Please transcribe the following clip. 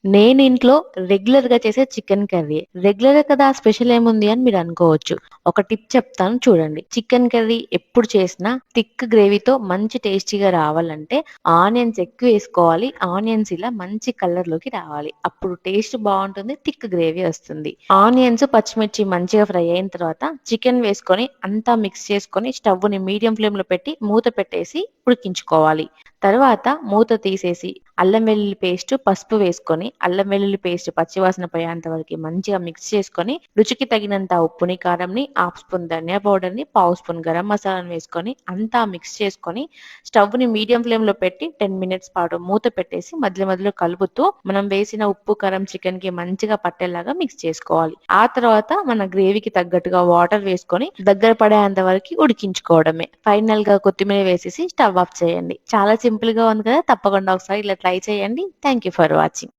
నేను ఇంట్లో రెగ్యులర్‌గా చేసే చికెన్ కర్రీ. రెగ్యులరే కదా! స్పెషల్ ఏముంది అని మీరు అనుకోవచ్చు. ఒక టిప్ చెప్తాను చూడండి. చికెన్ కర్రీ ఎప్పుడు చేసినా థిక్ గ్రేవీతో మంచి టేస్టీగా రావాలంటే ఆనియన్స్ ఎక్కువేసుకోవాలి. ఆనియన్స్ ఇలా మంచి కలర్‌లోకి రావాలి. అప్పుడు టేస్ట్ బావుంటుంది. థిక్ గ్రేవీ వస్తుంది. ఆనియన్స్, పచ్చిమిర్చి మంచిగా ఫ్రై అయిన తర్వాత చికెన్ వేసుకొని అంతా మిక్స్ చేసుకొని స్టవ్‌ని మీడియం ఫ్లేమ్‌లో పెట్టి మూత పెట్టేసి ఉడికించుకోవాలి. తర్వాత మూత తీసేసి అల్లం వెల్లుల్లి పేస్ట్, పసుపు వేసుకొని, అల్లం వెల్లుల్లి పేస్ట్ పచ్చివాసన పోయేంత వరకి మంచిగా మిక్స్ చేసుకొని, రుచికి తగినంత ఉప్పుని, కారంని, హాఫ్ స్పూన్ ధనియా పౌడర్‌ని, పావు స్పూన్ గరం మసాలాను వేసుకొని, అంతా మిక్స్ చేసుకొని, స్టవ్‌ని మీడియం ఫ్లేమ్‌లో పెట్టి 10 మినిట్స్ పాటు మూత పెట్టేసి మధ్యలో మధ్యలో కలుపుతూ మనం వేసిన ఉప్పు, కారం చికెన్‌కి మంచిగా పట్టేలాగా మిక్స్ చేసుకోవాలి. ఆ తర్వాత మన గ్రేవీకి తగ్గట్టుగా వాటర్ వేసుకొని దగ్గర పడేంత వరకి ఉడికించుకోవడమే. ఫైనల్‌గా కొత్తిమీర వేసేసి స్టవ్ ఆఫ్ చేయండి. చాలా సింపుల్‌గా ఉంది కదా! తప్పకుండా ఒకసారి ఇలా ట్రై చేయండి. Thank you for watching.